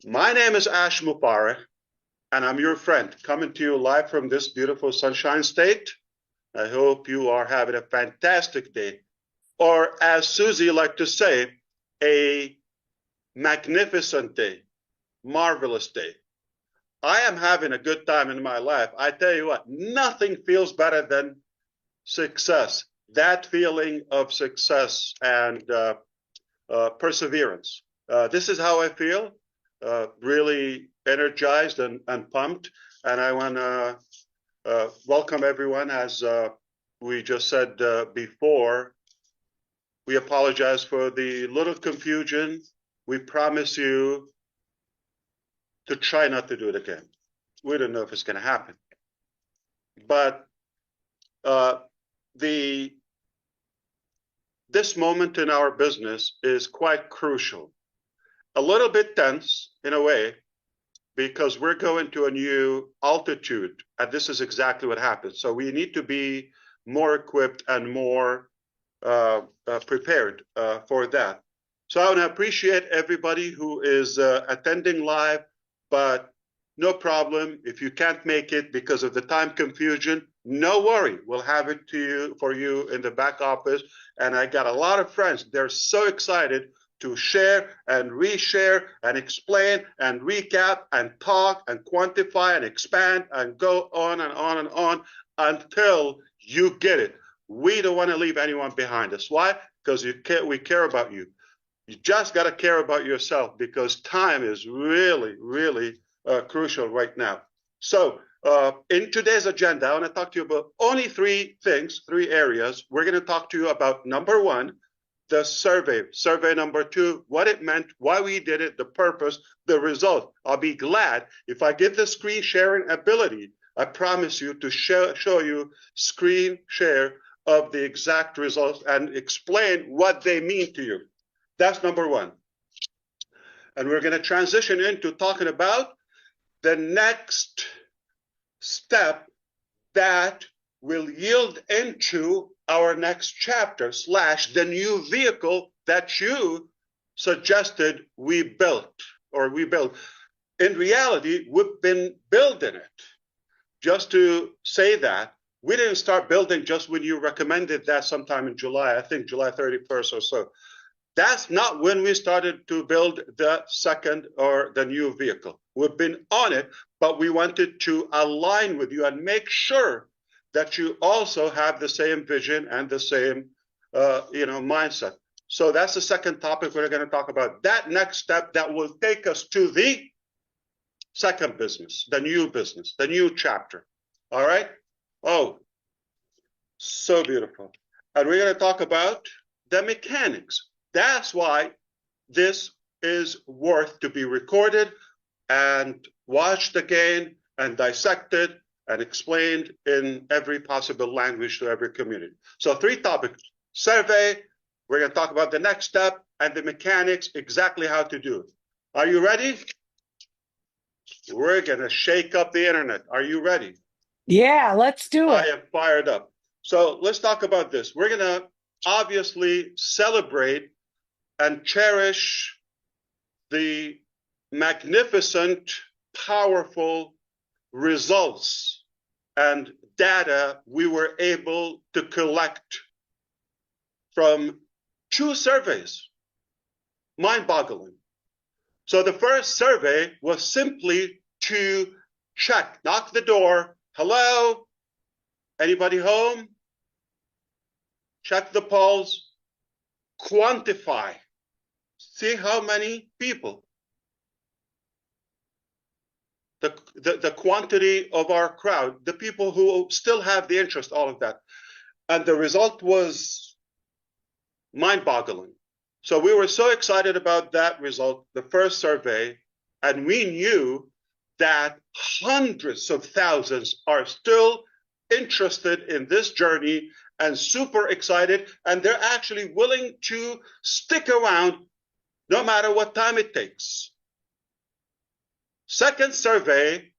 My name is Ash Mufahre, and I'm your friend, coming to you live from this beautiful Sunshine State. I hope you are having a fantastic day, or as Susie liked to say, a magnificent day, marvelous day. I am having a good time in my life. I tell you what, nothing feels better than success. That feeling of success and perseverance. This is how I feel, really energized and pumped. And I want to welcome everyone. As we just said before, we apologize for the little confusion. We promise you to try not to do it again. We don't know if it's going to happen. But this moment in our business is quite crucial. A little bit tense in a way, because we're going to a new altitude, and this is exactly what happens. So we need to be more equipped and more prepared for that. So I want to appreciate everybody who is attending live, but no problem. If you can't make it because of the time confusion, no worry. We'll have it for you in the back office. And I got a lot of friends. They're so excited to share and reshare and explain and recap and talk and quantify and expand and go on and on and on until you get it. We don't want to leave anyone behind us. Why? Because we care about you. You just got to care about yourself, because time is really, really crucial right now. So in today's agenda, I want to talk to you about only three things, three areas. We're going to talk to you about number one, the survey number two, what it meant, why we did it, the purpose, the result. I'll be glad if I get the screen sharing ability. I promise you to show you screen share of the exact results and explain what they mean to you. That's number one. And we're going to transition into talking about the next step that will yield into our next chapter / the new vehicle that you suggested we built. In reality, we've been building it. Just to say that, we didn't start building just when you recommended that sometime in July, I think July 31st or so. That's not when we started to build the second or the new vehicle. We've been on it, but we wanted to align with you and make sure that you also have the same vision and the same mindset. So that's the second topic we're going to talk about. That next step that will take us to the second business, the new chapter. All right? Oh, so beautiful. And we're going to talk about the mechanics. That's why this is worth to be recorded and watched again and dissected and explained in every possible language to every community. So three topics: survey, we're going to talk about the next step, and the mechanics, exactly how to do it. Are you ready? We're going to shake up the internet. Are you ready? Yeah, let's do it. I am fired up. So let's talk about this. We're going to obviously celebrate and cherish the magnificent, powerful results and data we were able to collect from two surveys. Mind-boggling. So the first survey was simply to check, knock the door. Hello? Anybody home? Check the polls. Quantify. See how many people. The quantity of our crowd, the people who still have the interest, all of that. And the result was mind-boggling. So we were so excited about that result, the first survey, and we knew that hundreds of thousands are still interested in this journey and super excited, and they're actually willing to stick around no matter what time it takes. Second survey,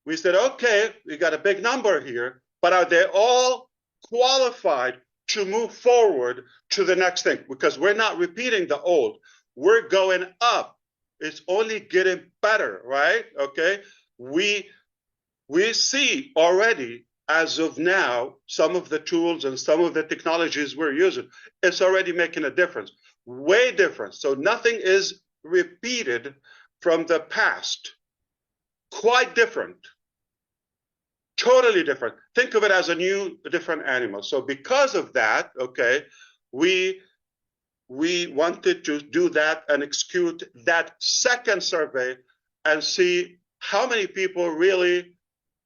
we said, okay, we got a big number here, but are they all qualified to move forward to the next thing? Because we're not repeating the old. We're going up it's only getting better, right? Okay. We see already, as of now, some of the tools and some of the technologies we're using, it's already making a difference, way different. So nothing is repeated from the past. Quite different, totally different. Think of it as a new, different animal. So because of that, okay, we wanted to do that and execute that second survey and see how many people really,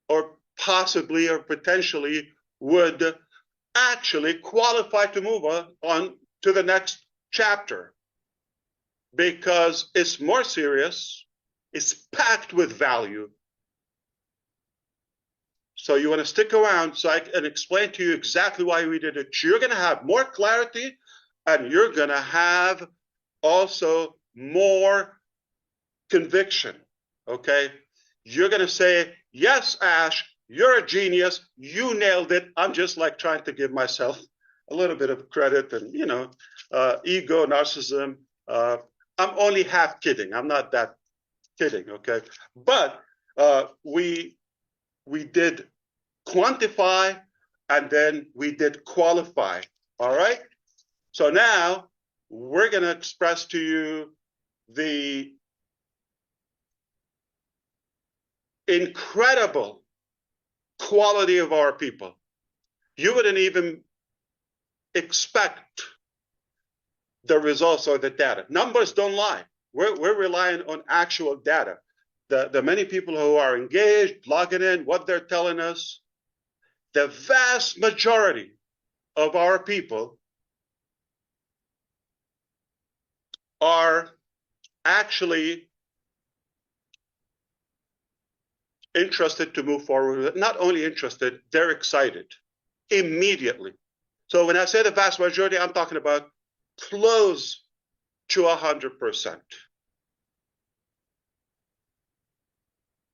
or possibly, or potentially would actually qualify to move on to the next chapter, because it's more serious, it's packed with value. So you want to stick around so I can explain to you exactly why we did it. You're going to have more clarity, and you're going to have also more conviction, okay? You're going to say, yes, Ash, you're a genius. You nailed it. I'm just like trying to give myself a little bit of credit and, ego, narcissism. I'm only half kidding. I'm not that kidding, okay? But we did quantify, and then we did qualify, all right? So now we're going to express to you the incredible quality of our people. You wouldn't even expect the results or the data. Numbers don't lie. We're relying on actual data. The many people who are engaged, logging in, what they're telling us, the vast majority of our people are actually interested to move forward. Not only interested, they're excited immediately. So when I say the vast majority, I'm talking about close to 100%.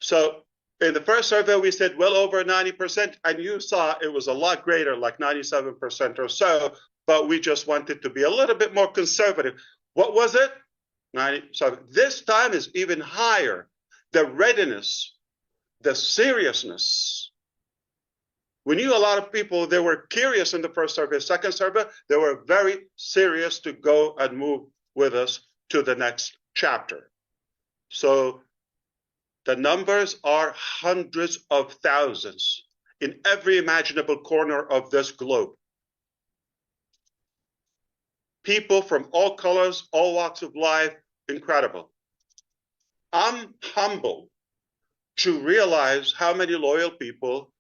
So in the first survey, we said well over 90%, and you saw it was a lot greater, like 97% or so, but we just wanted to be a little bit more conservative. What was it? 90. So this time is even higher. The readiness, the seriousness. We knew a lot of people, they were curious in the first survey. Second survey, they were very serious to go and move with us to the next chapter. So the numbers are hundreds of thousands in every imaginable corner of this globe. People from all colors, all walks of life, incredible. I'm humbled to realize how many loyal people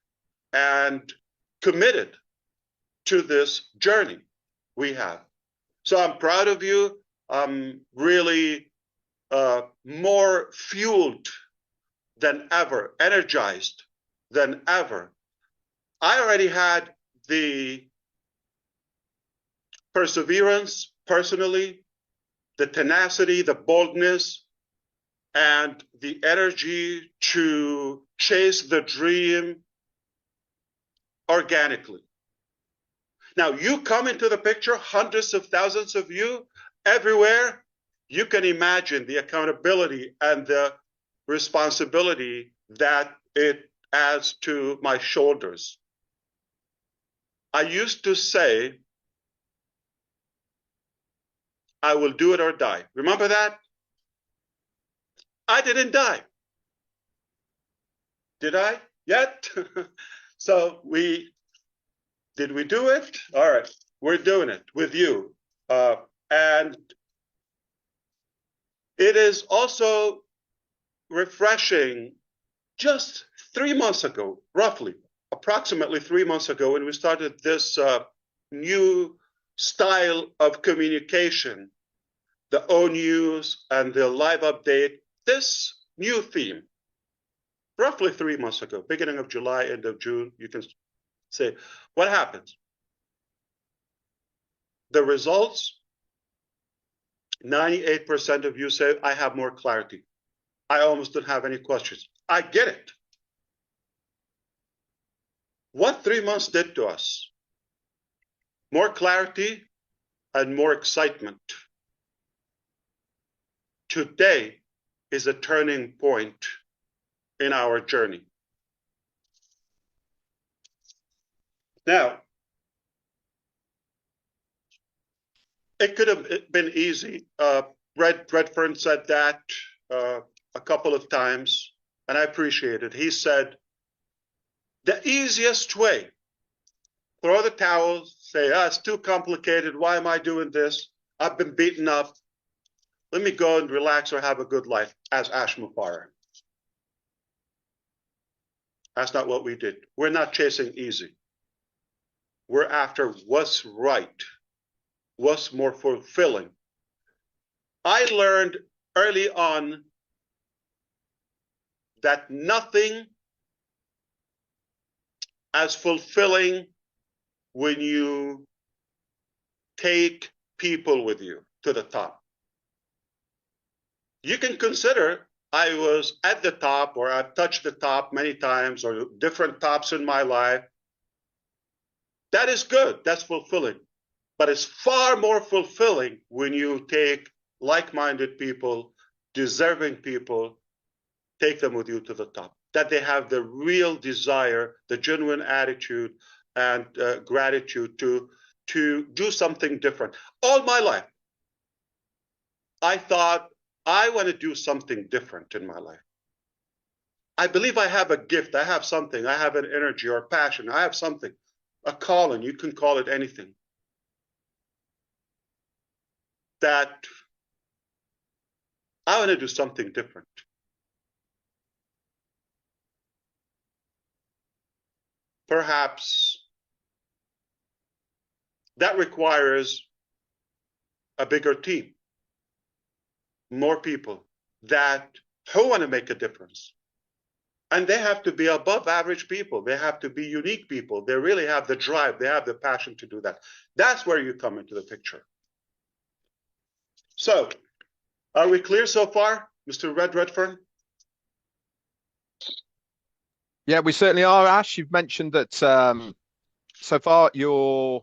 and committed to this journey we have. So I'm proud of you. I'm really more fueled than ever, energized than ever. I already had the perseverance personally, the tenacity, the boldness, and the energy to chase the dream organically. Now, you come into the picture, hundreds of thousands of you everywhere. You can imagine the accountability and the responsibility that it adds to my shoulders. I used to say, I will do it or die. Remember that? I didn't die. Did I yet? So did we do it? All right, we're doing it with you. And it is also refreshing. Just 3 months ago, roughly, approximately 3 months ago, when we started this new style of communication, the O News and the live update, this new theme, roughly 3 months ago, beginning of July, end of June, you can say, what happens? The results, 98% of you say, I have more clarity. I almost don't have any questions. I get it. What 3 months did to us? More clarity and more excitement. Today, is a turning point in our journey. Now, it could have been easy. Redfern said that a couple of times, and I appreciate it. He said, the easiest way, throw the towel, say, it's too complicated. Why am I doing this? I've been beaten up. Let me go and relax or have a good life, as Ash Mufahre. That's not what we did. We're not chasing easy. We're after what's right, what's more fulfilling. I learned early on that nothing as fulfilling when you take people with you to the top. You can consider I was at the top, or I've touched the top many times, or different tops in my life. That is good. That's fulfilling. But it's far more fulfilling when you take like-minded people, deserving people, take them with you to the top. That they have the real desire, the genuine attitude and gratitude to do something different. All my life, I thought, I want to do something different in my life. I believe I have a gift. I have something. I have an energy or passion. I have something, a calling. You can call it anything. That I want to do something different. Perhaps that requires a bigger team, more people who want to make a difference. And they have to be above average people. They have to be unique people. They really have the drive. They have the passion to do that. That's where you come into the picture. So, are we clear so far, Mr. Redfern? Yeah, we certainly are, Ash. You've mentioned that so far you've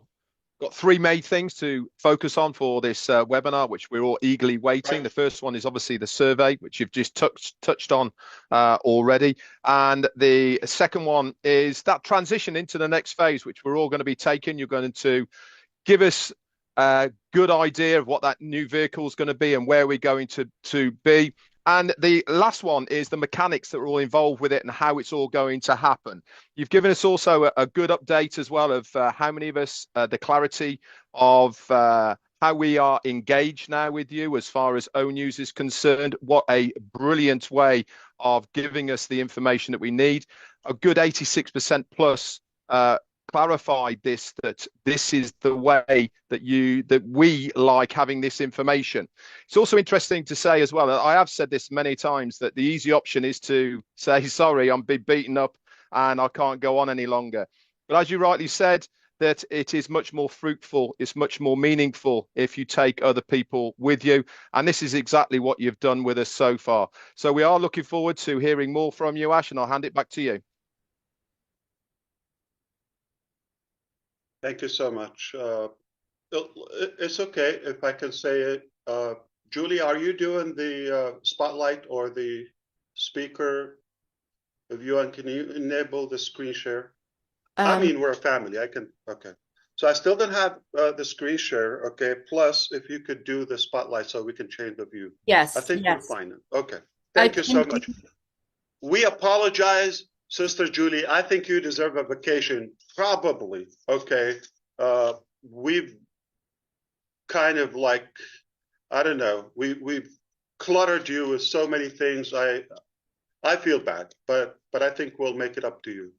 got three main things to focus on for this webinar, which we're all eagerly waiting. Right. The first one is obviously the survey, which you've just touched on already. And the second one is that transition into the next phase, which we're all going to be taking. You're going to give us a good idea of what that new vehicle is going to be and where we're going to be. And the last one is the mechanics that are all involved with it and how it's all going to happen. You've given us also a good update as well of how many of us, the clarity of how we are engaged now with you as far as ONews is concerned. What a brilliant way of giving us the information that we need. A good 86% plus clarified that this is the way that we like having this information. It's also interesting to say as well, I have said this many times, that the easy option is to say, sorry, I'm beaten up and I can't go on any longer. But as you rightly said, that it is much more fruitful, it's much more meaningful if you take other people with you. And this is exactly what you've done with us so far. So we are looking forward to hearing more from you, Ash, and I'll hand it back to you. Thank you so much. It's okay if I can say it. Julie, are you doing the spotlight or the speaker view, and can you enable the screen share? I mean, we're a family. I can, okay. So I still don't have the screen share, okay? Plus, if you could do the spotlight so we can change the view. Yes. I think we're fine. Okay. Thank you so much. We apologize, Sister Julie. I think you deserve a vacation, probably. Okay. We've kind of like, I don't know, we've cluttered you with so many things. I feel bad, but I think we'll make it up to you.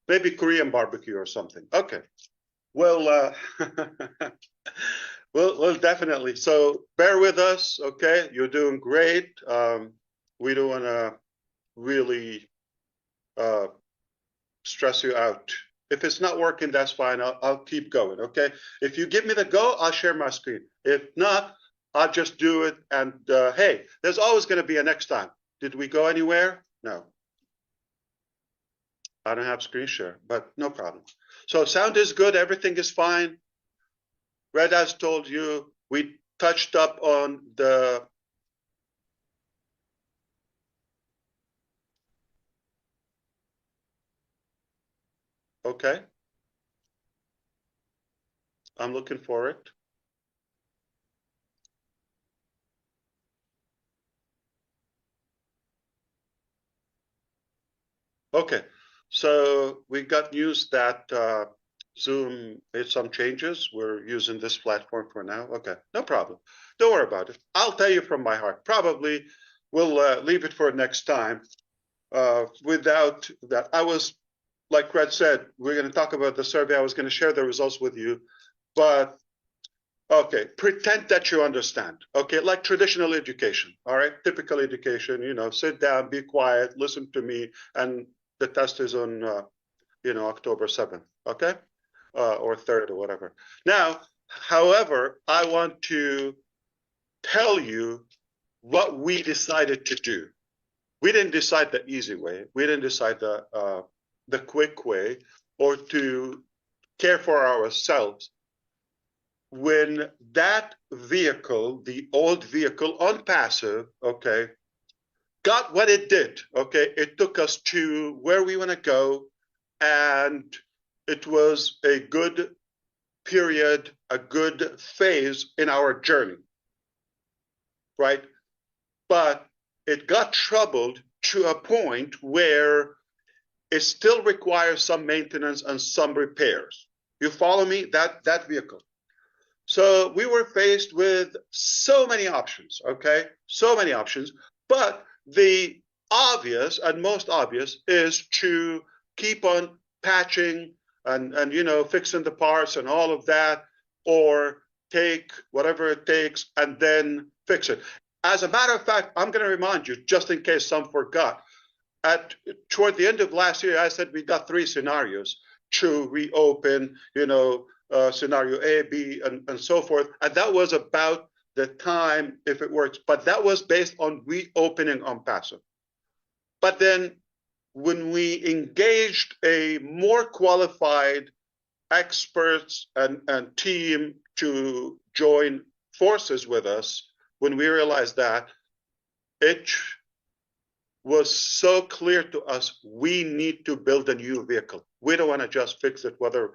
Maybe Korean barbecue or something. Okay. Well, we'll definitely. So bear with us, okay? You're doing great. We don't want to really stress you out. If it's not working, that's fine. I'll keep going, okay? If you give me the go, I'll share my screen. If not, I'll just do it. And hey, there's always going to be a next time. Did we go anywhere? No. I don't have screen share, but no problem. So sound is good. Everything is fine. Red has told you, we touched up on the Okay. I'm looking for it. Okay, so we got news that Zoom made some changes. We're using this platform for now. Okay, no problem. Don't worry about it. I'll tell you from my heart. Probably we'll leave it for next time. Without that, I was, like Red said, we're going to talk about the survey. I was going to share the results with you, but okay, pretend that you understand. Okay, like traditional education, all right? Typical education, sit down, be quiet, listen to me, and the test is on, October 7th, okay? Or 3rd or whatever. Now, however, I want to tell you what we decided to do. We didn't decide the easy way. We didn't decide the quick way or to care for ourselves. When that vehicle, the old vehicle on passive, okay, got what it did, okay, it took us to where we want to go, and it was a good period, a good phase in our journey, right? But it got troubled to a point where it still requires some maintenance and some repairs. You follow me? That vehicle. So we were faced with so many options, okay? So many options. But the obvious and most obvious is to keep on patching and fixing the parts and all of that, or take whatever it takes and then fix it. As a matter of fact, I'm going to remind you, just in case some forgot, toward the end of last year, I said we got 3 scenarios to reopen, scenario A, B, and so forth. And that was about the time, if it works. But that was based on reopening on passive. But then when we engaged a more qualified experts and team to join forces with us, when we realized that, it was so clear to us, we need to build a new vehicle. We don't want to just fix it, whether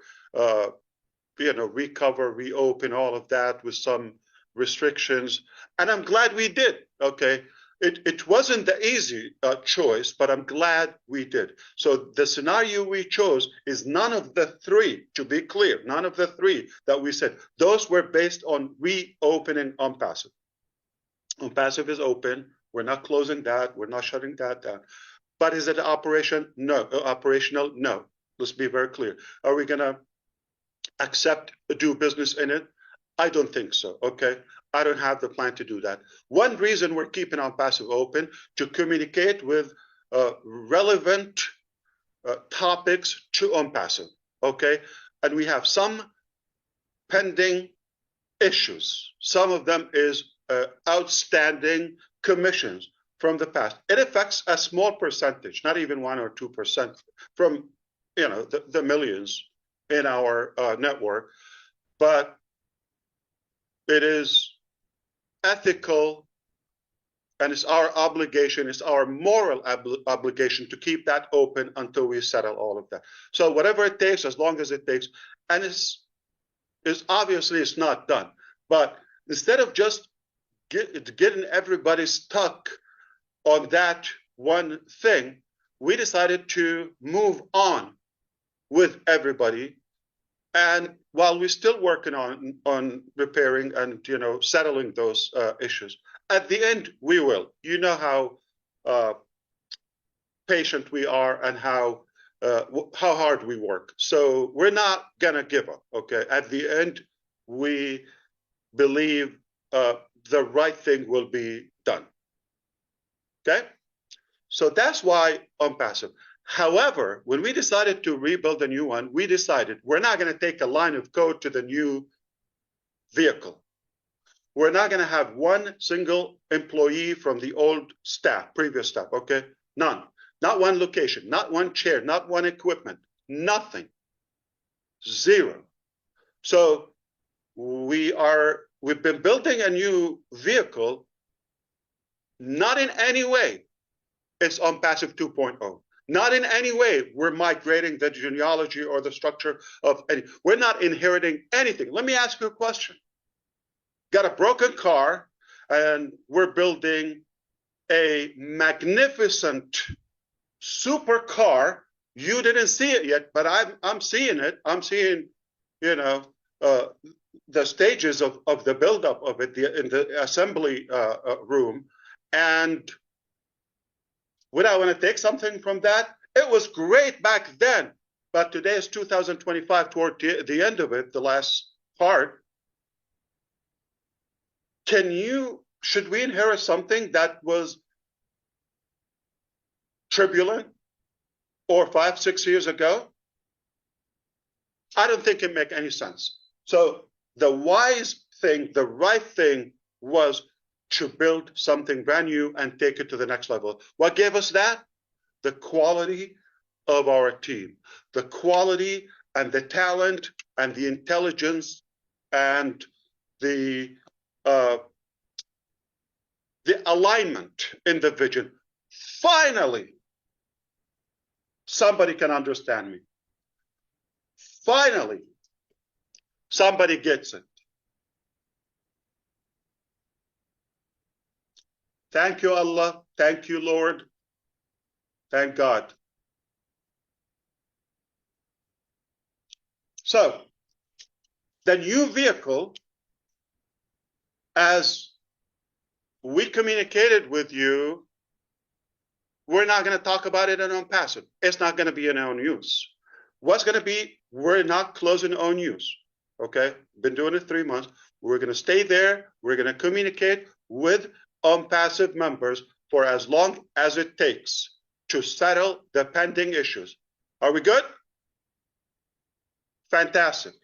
recover, reopen, all of that with some restrictions. And I'm glad we did, okay? It wasn't the easy choice, but I'm glad we did. So the scenario we chose is none of the 3, to be clear, none of the 3 that we said. Those were based on reopening on passive. On passive is open. We're not closing that. We're not shutting that down. But is it operation? No. Operational? No. Let's be very clear. Are we going to accept do business in it? I don't think so, okay? I don't have the plan to do that. One reason we're keeping on passive open, to communicate with relevant topics to on passive, okay? And we have some pending issues. Some of them is outstanding commissions from the past. It affects a small percentage, not even 1 or 2% from the millions in our network, but it is ethical, and it's our obligation, it's our moral obligation to keep that open until we settle all of that. So whatever it takes, as long as it takes, and it's obviously it's not done, but instead of just getting everybody stuck on that one thing, we decided to move on with everybody. And while we're still working on repairing and settling those issues, at the end we will. You know how patient we are and how hard we work. So we're not gonna give up. Okay. At the end, we believe the right thing will be done. Okay. So that's why on passive. However, when we decided to rebuild a new one, we decided we're not going to take a line of code to the new vehicle. We're not going to have one single employee from the old staff, previous staff, okay? None. Not one location, not one chair, not one equipment, nothing. 0. So we've been building a new vehicle, not in any way it's on passive 2.0. Not in any way we're migrating the genealogy or the structure of any. We're not inheriting anything. Let me ask you a question. Got a broken car, and we're building a magnificent supercar. You didn't see it yet, but I'm seeing it. I'm seeing, the stages of the buildup of it in the assembly room. And would I want to take something from that? It was great back then, but today is 2025, toward the end of it, the last part. Should we inherit something that was turbulent or 5, 6 years ago? I don't think it makes any sense. So the wise thing, the right thing was to build something brand new and take it to the next level. What gave us that? The quality of our team, the quality and the talent and the intelligence and the alignment in the vision. Finally, somebody can understand me. Finally, somebody gets it. Thank you, Allah. Thank you, Lord. Thank God. So, the new vehicle, as we communicated with you, we're not going to talk about it in on passive. It's not going to be in own use. What's going to be, we're not closing own use. Okay? Been doing it 3 months. We're going to stay there. We're going to communicate with passive members for as long as it takes to settle the pending issues. Are we good? Fantastic.